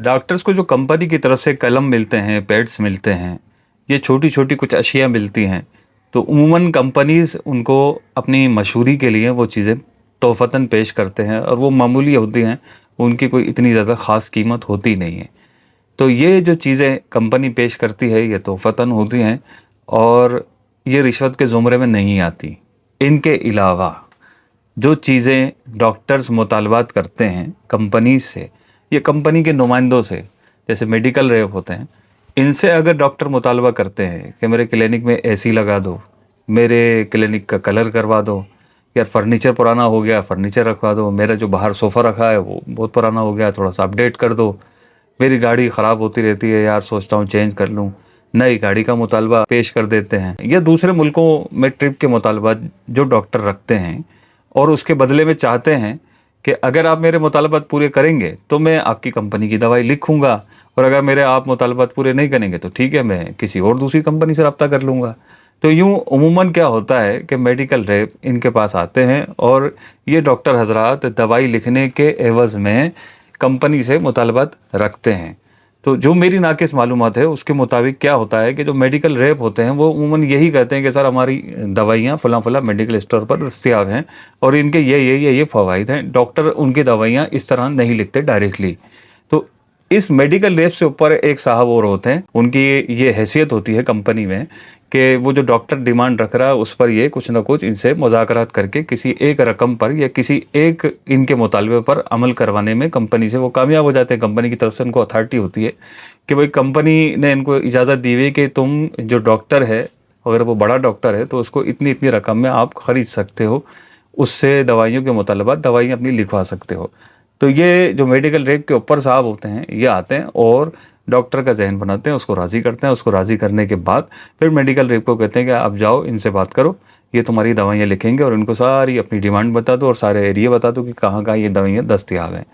Doctors को जो company की तरफ से कलम मिलते हैं, पैड्स मिलते हैं, ये छोटी छोटी कुछ अशिया मिलती हैं, तो उमूमन कंपनीज़ उनको अपनी मशहूरी के लिए वो चीज़ें तोहफ़तन पेश करते हैं और वो मामूली होती हैं, उनकी कोई इतनी ज़्यादा ख़ास कीमत होती नहीं है। तो ये जो चीज़ें कंपनी पेश करती है ये तोहफ़तन होती हैं और ये रिश्वत के ज़ुमरे में नहीं आती। इनके अलावा जो चीज़ें डॉक्टर्स मुतालबात करते हैं कंपनी से, ये कंपनी के नुमाइंदों से, जैसे मेडिकल रेप होते हैं, इनसे अगर डॉक्टर मुतालबा करते हैं कि मेरे क्लिनिक में एसी लगा दो, मेरे क्लिनिक का कलर करवा दो, यार फर्नीचर पुराना हो गया फर्नीचर रखवा दो, मेरा जो बाहर सोफ़ा रखा है वो बहुत पुराना हो गया थोड़ा सा अपडेट कर दो, मेरी गाड़ी ख़राब होती रहती है यार सोचता हूँ चेंज कर लूँ, नई गाड़ी का मुतालबा पेश कर देते हैं। या दूसरे मुल्कों में ट्रिप के मुतालबात जो डॉक्टर रखते हैं और उसके बदले में चाहते हैं कि अगर आप मेरे मुतालबात पूरे करेंगे तो मैं आपकी कंपनी की दवाई लिखूंगा, और अगर मेरे आप मुतालबात पूरे नहीं करेंगे तो ठीक है, मैं किसी और दूसरी कंपनी से रब्ता कर लूँगा। तो यूँ उमूमन क्या होता है कि मेडिकल रेप इनके पास आते हैं और ये डॉक्टर हजरात दवाई लिखने के एवज़ में कंपनी से मुतालबात रखते हैं। तो जो मेरी नाकिस मालूमात है उसके मुताबिक क्या होता है कि जो मेडिकल रेप होते हैं वो उमूमन यही कहते हैं कि सर हमारी दवाइयाँ फ़लाँ फ़लाँ मेडिकल स्टोर पर दस्तयाब हैं और इनके ये फ़वाइद हैं। डॉक्टर उनकी दवाइयाँ इस तरह नहीं लिखते डायरेक्टली। तो इस मेडिकल रेप से ऊपर एक साहब और होते हैं, उनकी ये हैसियत होती है कंपनी में कि वो जो डॉक्टर डिमांड रख रहा है उस पर ये कुछ ना कुछ इनसे मुज़ाकरात करके किसी एक रकम पर या किसी एक इनके मुतालबे पर अमल करवाने में कंपनी से वो कामयाब हो जाते हैं। कंपनी की तरफ से उनको अथॉरिटी होती है कि भाई कंपनी ने इनको इजाज़त दी हुई है कि तुम जो डॉक्टर है, अगर वो बड़ा डॉक्टर है तो उसको इतनी इतनी रकम में आप ख़रीद सकते हो, उससे दवाइयों के मुतालबात दवाइयाँ अपनी लिखवा सकते हो। तो ये जो मेडिकल रेप के ऊपर साहब होते हैं ये आते हैं और डॉक्टर का जहन बनाते हैं, उसको राज़ी करते हैं। उसको राज़ी करने के बाद फिर मेडिकल रेप को कहते हैं कि आप जाओ इनसे बात करो, ये तुम्हारी दवाइयाँ लिखेंगे और इनको सारी अपनी डिमांड बता दो और सारे एरिया बता दो कि कहाँ कहाँ ये दवाइयाँ दस्तयाब हैं।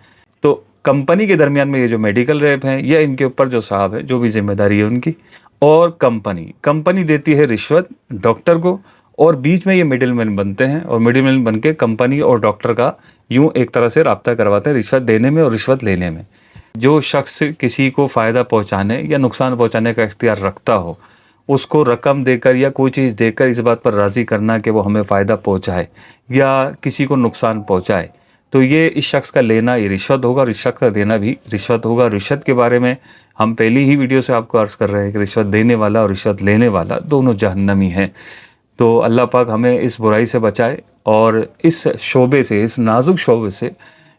तो कंपनी के दरमियान में ये जो मेडिकल रेप हैं ये इनके ऊपर जो साहब है जो भी जिम्मेदारी है उनकी, और कंपनी देती है रिश्वत डॉक्टर को, और बीच में ये मिडिल मैन बनते हैं और मिडिल मैन बन के कंपनी और डॉक्टर का यूं एक तरह से राब्ता करवाते हैं रिश्वत देने में और रिश्वत लेने में। जो शख्स किसी को फ़ायदा पहुंचाने या नुकसान पहुंचाने का इख्तियार रखता हो उसको रकम देकर या कोई चीज़ देकर इस बात पर राज़ी करना कि वो हमें फ़ायदा पहुंचाए या किसी को नुकसान पहुंचाए, तो ये इस शख्स का लेना ये रिश्वत होगा और इस शख्स का देना भी रिश्वत होगा। रिश्वत के बारे में हम पहली ही वीडियो से आपको अर्ज़ कर रहे हैं कि रिश्वत देने वाला और रिश्वत लेने वाला दोनों जहन्नमी हैं। तो अल्लाह पाक हमें इस बुराई से बचाए और इस शोबे से, इस नाजुक शोबे से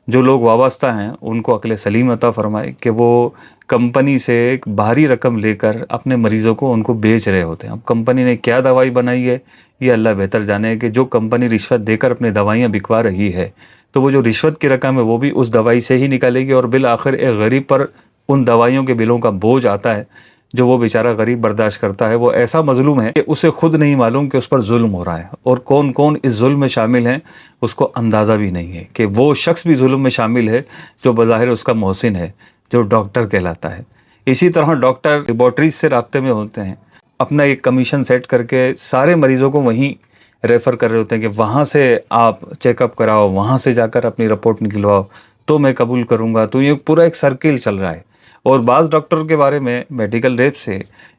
जो लोग वाबस्ता हैं उनको अक्ल सलीम अता फ़रमाए कि वो कंपनी से एक भारी रकम लेकर अपने मरीज़ों को उनको बेच रहे होते हैं। अब कंपनी ने क्या दवाई बनाई है ये अल्लाह बेहतर जाने कि जो कंपनी रिश्वत देकर अपनी दवाइयाँ बिकवा रही है तो वो जो रिश्वत की रकम है वो भी उस दवाई से ही निकालेगी और बिल आखिर एक गरीब पर उन दवाइयों के बिलों का बोझ आता है जो वो बेचारा गरीब बर्दाश्त करता है। वो ऐसा मजलूम है कि उसे खुद नहीं मालूम कि उस पर जुल्म हो रहा है और कौन कौन इस जुल्म में शामिल हैं उसको अंदाज़ा भी नहीं है कि वो शख्स भी जुल्म में शामिल है जो बज़ाहिर उसका मोहसिन है, जो डॉक्टर कहलाता है। इसी तरह डॉक्टर लेबॉर्ट्रीज से राब्ते में होते हैं, अपना एक कमीशन सेट करके सारे मरीज़ों को वहीं रेफ़र कर रहे होते हैं कि वहाँ से आप चेकअप कराओ, वहाँ से जाकर अपनी रिपोर्ट निकलवाओ तो मैं कबूल करूँगा। तो ये पूरा एक सर्किल चल रहा है। और बाज़ डॉक्टर के बारे में मेडिकल रेप से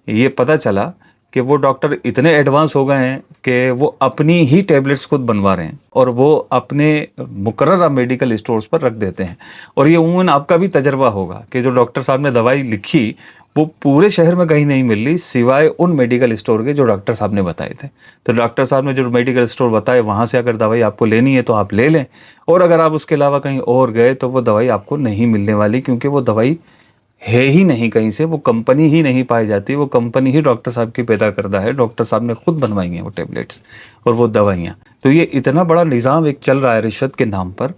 ये पता चला कि वो डॉक्टर इतने एडवांस हो गए हैं कि वो अपनी ही टैबलेट्स खुद बनवा रहे हैं और वो अपने मुकर्रर मेडिकल स्टोर्स पर रख देते हैं। और ये उम्मन आपका भी तजर्बा होगा कि जो डॉक्टर साहब ने दवाई लिखी वो पूरे शहर में कहीं नहीं मिल रही सिवाय उन मेडिकल स्टोर के जो डॉक्टर साहब ने बताए थे। तो डॉक्टर साहब ने जो मेडिकल स्टोर बताए वहाँ से अगर दवाई आपको लेनी है तो आप ले लें, और अगर आप उसके अलावा कहीं और गए तो वो दवाई आपको नहीं मिलने वाली, क्योंकि वो दवाई है ही नहीं कहीं से, वो कंपनी ही नहीं पाई जाती, वो कंपनी ही डॉक्टर साहब की पैदा करता है। डॉक्टर साहब ने खुद बनवाई हैं वो टेबलेट्स और वो दवाइयाँ। तो ये इतना बड़ा निज़ाम एक चल रहा है रिश्वत के नाम पर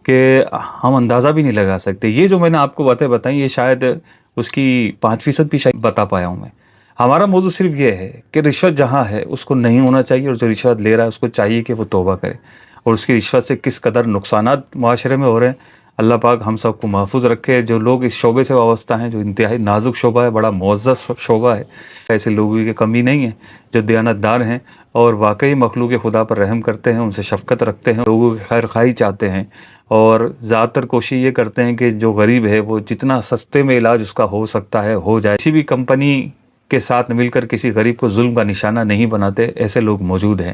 कि हम अंदाज़ा भी नहीं लगा सकते। ये जो मैंने आपको बातें बताई ये शायद उसकी 5% भी शायद बता पाया हूँ मैं। हमारा मौजू सिर्फ ये है कि रिश्वत जहाँ है उसको नहीं होना चाहिए और जो रिश्वत ले रहा है उसको चाहिए कि वो तौबा करे। और उसकी रिश्वत से किस कदर नुकसानात माशरे में हो रहे हैं, अल्लाह पाक हम सबको महफूज रखे। जो लोग इस शोबे से वाबस्ता हैं, जो इंतहाई नाजुक शोबा है, बड़ा मुअज़्ज़ज़ शोबा है, ऐसे लोगों की कमी नहीं है जो दयानतदार हैं और वाकई मखलूक खुदा पर रहम करते हैं, उनसे शफ़क़त रखते हैं, लोगों की खैर खाई चाहते हैं اور زیادہ تر کوشش یہ کرتے ہیں کہ جو غریب ہے وہ جتنا سستے میں علاج اس کا ہو سکتا ہے ہو جائے. کسی بھی کمپنی کے ساتھ مل کر کسی غریب کو ظلم کا نشانہ نہیں بناتے. ایسے لوگ موجود ہیں.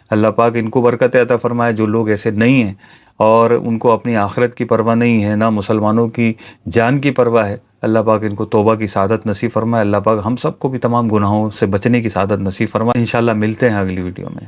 اللہ پاک ان کو برکت عطا فرمائے. جو لوگ ایسے نہیں ہیں اور ان کو اپنی آخرت کی پرواہ نہیں ہے، نہ مسلمانوں کی جان کی پرواہ ہے، اللہ پاک ان کو توبہ کی سعادت نصیب فرمائے. اللہ پاک ہم سب کو بھی تمام گناہوں سے بچنے کی سعادت نصیب فرمائے. انشاءاللہ ملتے ہیں اگلی ویڈیو میں.